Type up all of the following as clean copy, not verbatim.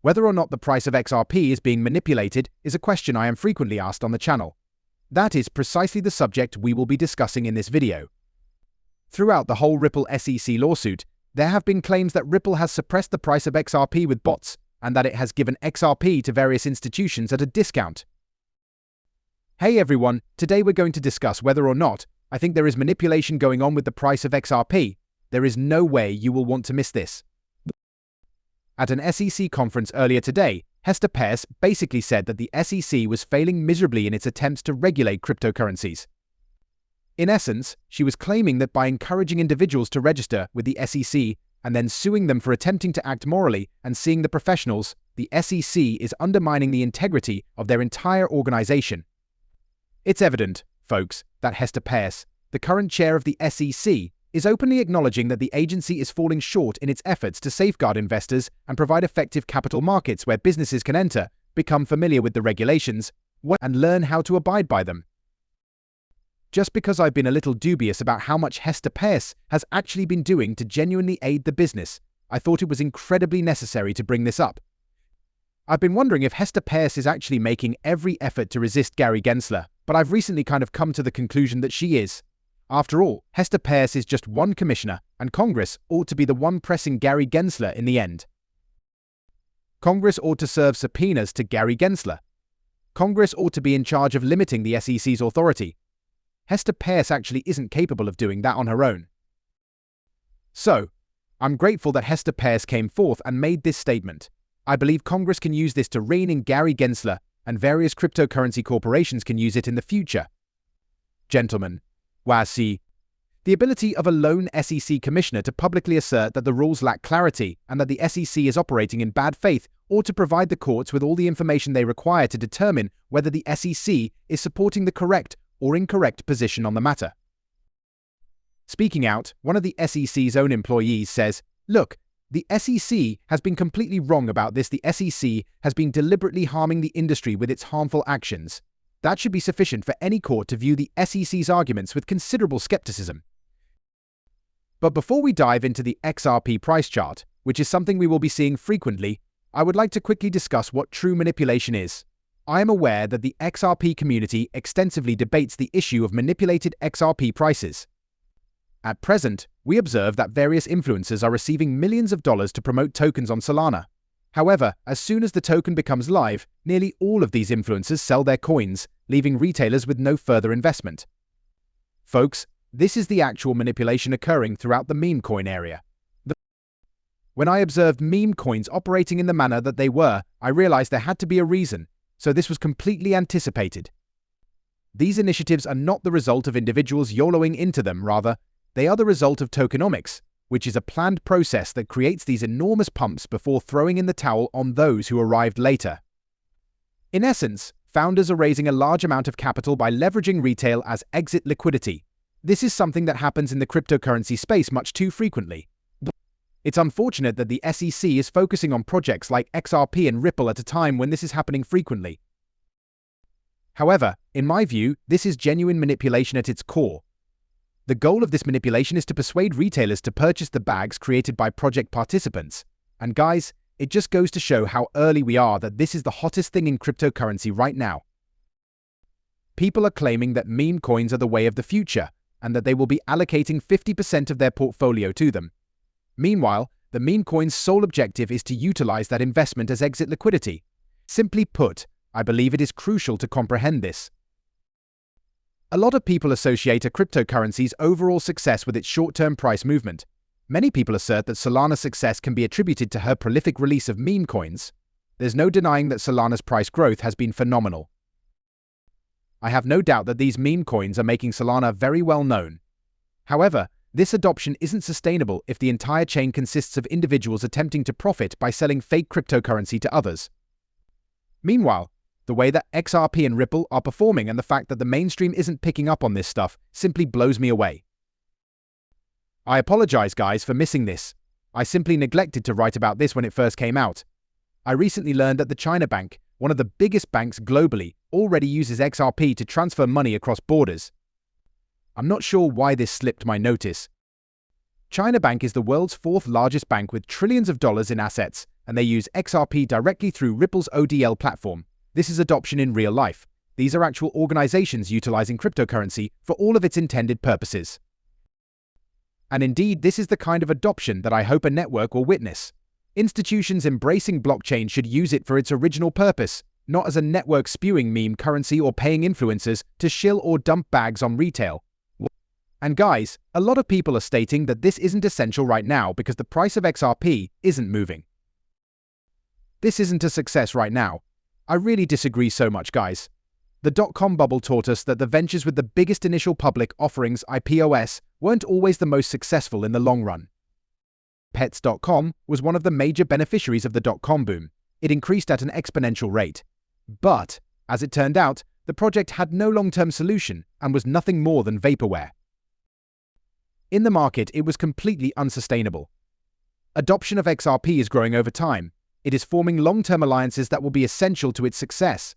Whether or not the price of XRP is being manipulated is a question I am frequently asked on the channel. That is precisely the subject we will be discussing in this video. Throughout the whole Ripple SEC lawsuit, there have been claims that Ripple has suppressed the price of XRP with bots, and that it has given XRP to various institutions at a discount. Hey everyone, today we're going to discuss whether or not I think there is manipulation going on with the price of XRP. There is no way you will want to miss this. At an SEC conference earlier today, Hester Peirce basically said that the SEC was failing miserably in its attempts to regulate cryptocurrencies. In essence, she was claiming that by encouraging individuals to register with the SEC and then suing them for attempting to act morally and seeing the professionals, the SEC is undermining the integrity of their entire organization. It's evident, folks, that Hester Peirce, the current chair of the SEC, is openly acknowledging that the agency is falling short in its efforts to safeguard investors and provide effective capital markets where businesses can enter, become familiar with the regulations, and learn how to abide by them. Just because I've been a little dubious about how much Hester Peirce has actually been doing to genuinely aid the business, I thought it was incredibly necessary to bring this up. I've been wondering if Hester Peirce is actually making every effort to resist Gary Gensler, but I've recently kind of come to the conclusion that she is. After all, Hester Peirce is just one commissioner, and Congress ought to be the one pressing Gary Gensler in the end. Congress ought to serve subpoenas to Gary Gensler. Congress ought to be in charge of limiting the SEC's authority. Hester Peirce actually isn't capable of doing that on her own. So, I'm grateful that Hester Peirce came forth and made this statement. I believe Congress can use this to rein in Gary Gensler, and various cryptocurrency corporations can use it in the future. Gentlemen, the ability of a lone SEC commissioner to publicly assert that the rules lack clarity and that the SEC is operating in bad faith ought to provide the courts with all the information they require to determine whether the SEC is supporting the correct or incorrect position on the matter. Speaking out, one of the SEC's own employees says, "Look, the SEC has been completely wrong about this. The SEC has been deliberately harming the industry with its harmful actions. That should be sufficient for any court to view the SEC's arguments with considerable skepticism." But before we dive into the XRP price chart, which is something we will be seeing frequently, I would like to quickly discuss what true manipulation is. I am aware that the XRP community extensively debates the issue of manipulated XRP prices. At present, we observe that various influencers are receiving millions of dollars to promote tokens on Solana. However, as soon as the token becomes live, nearly all of these influencers sell their coins, leaving retailers with no further investment. Folks, this is the actual manipulation occurring throughout the meme coin area. When I observed meme coins operating in the manner that they were, I realized there had to be a reason, so this was completely anticipated. These initiatives are not the result of individuals YOLOing into them, rather, they are the result of tokenomics, which is a planned process that creates these enormous pumps before throwing in the towel on those who arrived later. In essence, founders are raising a large amount of capital by leveraging retail as exit liquidity. This is something that happens in the cryptocurrency space much too frequently. It's unfortunate that the SEC is focusing on projects like XRP and Ripple at a time when this is happening frequently. However, in my view, this is genuine manipulation at its core. The goal of this manipulation is to persuade retailers to purchase the bags created by project participants. And guys, it just goes to show how early we are that this is the hottest thing in cryptocurrency right now. People are claiming that meme coins are the way of the future, and that they will be allocating 50% of their portfolio to them. Meanwhile, the meme coin's sole objective is to utilize that investment as exit liquidity. Simply put, I believe it is crucial to comprehend this. A lot of people associate a cryptocurrency's overall success with its short-term price movement. Many people assert that Solana's success can be attributed to her prolific release of meme coins. There's no denying that Solana's price growth has been phenomenal. I have no doubt that these meme coins are making Solana very well known. However, this adoption isn't sustainable if the entire chain consists of individuals attempting to profit by selling fake cryptocurrency to others. Meanwhile, the way that XRP and Ripple are performing and the fact that the mainstream isn't picking up on this stuff simply blows me away. I apologize, guys, for missing this. I simply neglected to write about this when it first came out. I recently learned that the China Bank, one of the biggest banks globally, already uses XRP to transfer money across borders. I'm not sure why this slipped my notice. China Bank is the world's fourth largest bank with trillions of dollars in assets, and they use XRP directly through Ripple's ODL platform. This is adoption in real life. These are actual organizations utilizing cryptocurrency for all of its intended purposes. And indeed, this is the kind of adoption that I hope a network will witness. Institutions embracing blockchain should use it for its original purpose, not as a network spewing meme currency or paying influencers to shill or dump bags on retail. And guys, a lot of people are stating that this isn't essential right now because the price of XRP isn't moving. This isn't a success right now. I really disagree so much, guys. The dot-com bubble taught us that the ventures with the biggest initial public offerings IPOs weren't always the most successful in the long run. Pets.com was one of the major beneficiaries of the dot-com boom. It increased at an exponential rate. But, as it turned out, the project had no long-term solution and was nothing more than vaporware. In the market, it was completely unsustainable. Adoption of XRP is growing over time. It is forming long-term alliances that will be essential to its success.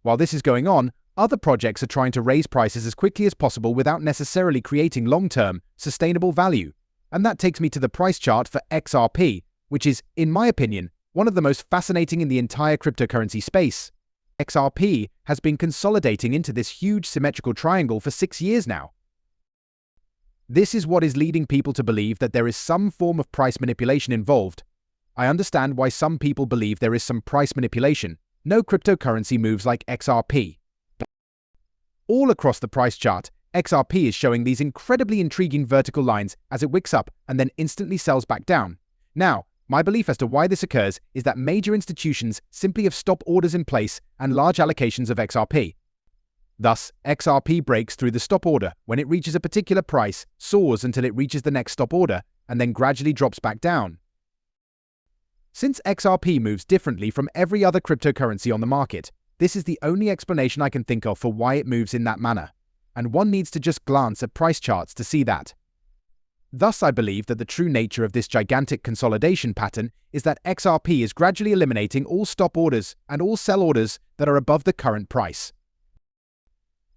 While this is going on, other projects are trying to raise prices as quickly as possible without necessarily creating long-term, sustainable value. And that takes me to the price chart for XRP, which is, in my opinion, one of the most fascinating in the entire cryptocurrency space. XRP has been consolidating into this huge symmetrical triangle for 6 years now. This is what is leading people to believe that there is some form of price manipulation involved. I understand why some people believe there is some price manipulation. No cryptocurrency moves like XRP. All across the price chart, XRP is showing these incredibly intriguing vertical lines as it wicks up and then instantly sells back down. Now, my belief as to why this occurs is that major institutions simply have stop orders in place and large allocations of XRP. Thus, XRP breaks through the stop order when it reaches a particular price, soars until it reaches the next stop order, and then gradually drops back down. Since XRP moves differently from every other cryptocurrency on the market, this is the only explanation I can think of for why it moves in that manner, and one needs to just glance at price charts to see that. Thus, I believe that the true nature of this gigantic consolidation pattern is that XRP is gradually eliminating all stop orders and all sell orders that are above the current price.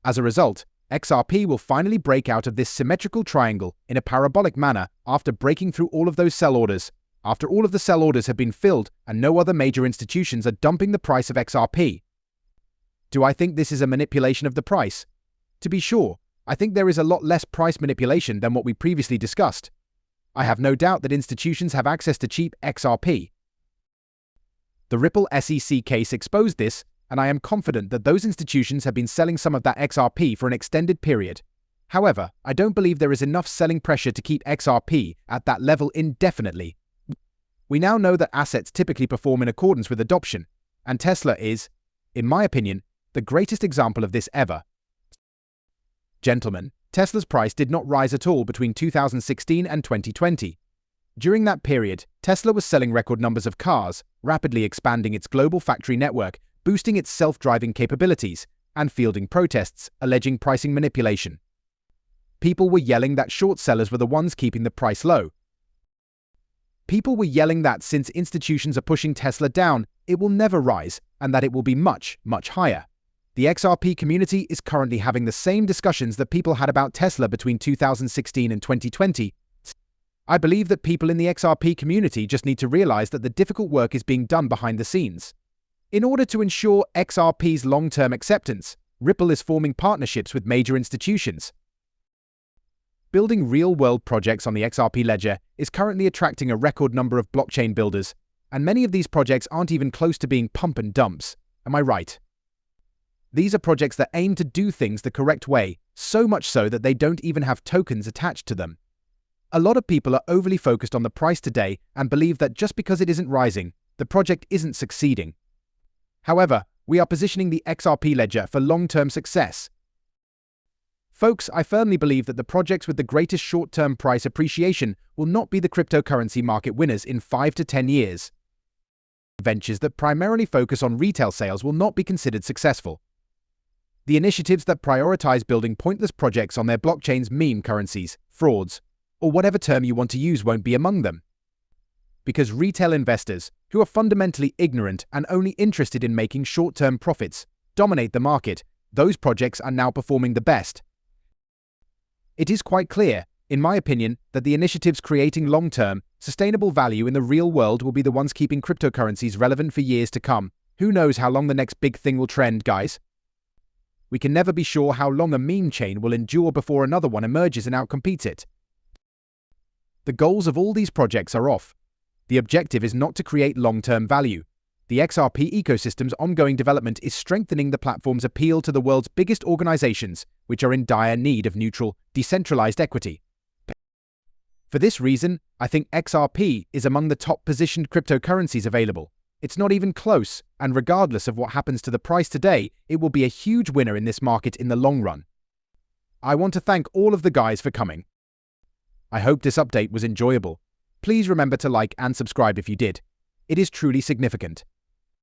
As a result, XRP will finally break out of this symmetrical triangle in a parabolic manner after breaking through all of those sell orders, after all of the sell orders have been filled and no other major institutions are dumping the price of XRP. Do I think this is a manipulation of the price? To be sure, I think there is a lot less price manipulation than what we previously discussed. I have no doubt that institutions have access to cheap XRP. The Ripple SEC case exposed this, and I am confident that those institutions have been selling some of that XRP for an extended period. However, I don't believe there is enough selling pressure to keep XRP at that level indefinitely. We now know that assets typically perform in accordance with adoption, and Tesla is, in my opinion, the greatest example of this ever. Gentlemen, Tesla's price did not rise at all between 2016 and 2020. During that period, Tesla was selling record numbers of cars, rapidly expanding its global factory network, boosting its self-driving capabilities, and fielding protests alleging pricing manipulation. People were yelling that short sellers were the ones keeping the price low. People were yelling that since institutions are pushing Tesla down, it will never rise, and that it will be much, much higher. The XRP community is currently having the same discussions that people had about Tesla between 2016 and 2020. I believe that people in the XRP community just need to realize that the difficult work is being done behind the scenes. In order to ensure XRP's long-term acceptance, Ripple is forming partnerships with major institutions. Building real-world projects on the XRP ledger is currently attracting a record number of blockchain builders, and many of these projects aren't even close to being pump and dumps. Am I right? These are projects that aim to do things the correct way, so much so that they don't even have tokens attached to them. A lot of people are overly focused on the price today and believe that just because it isn't rising, the project isn't succeeding. However, we are positioning the XRP ledger for long-term success. Folks, I firmly believe that the projects with the greatest short-term price appreciation will not be the cryptocurrency market winners in 5 to 10 years. Ventures that primarily focus on retail sales will not be considered successful. The initiatives that prioritize building pointless projects on their blockchains, meme currencies, frauds, or whatever term you want to use won't be among them. Because retail investors, who are fundamentally ignorant and only interested in making short-term profits, dominate the market, those projects are now performing the best. It is quite clear, in my opinion, that the initiatives creating long-term, sustainable value in the real world will be the ones keeping cryptocurrencies relevant for years to come. Who knows how long the next big thing will trend, guys? We can never be sure how long a meme chain will endure before another one emerges and outcompetes it. The goals of all these projects are off. The objective is not to create long-term value. The XRP ecosystem's ongoing development is strengthening the platform's appeal to the world's biggest organizations, which are in dire need of neutral, decentralized equity. For this reason, I think XRP is among the top-positioned cryptocurrencies available. It's not even close, and regardless of what happens to the price today, it will be a huge winner in this market in the long run. I want to thank all of the guys for coming. I hope this update was enjoyable. Please remember to like and subscribe if you did. It is truly significant.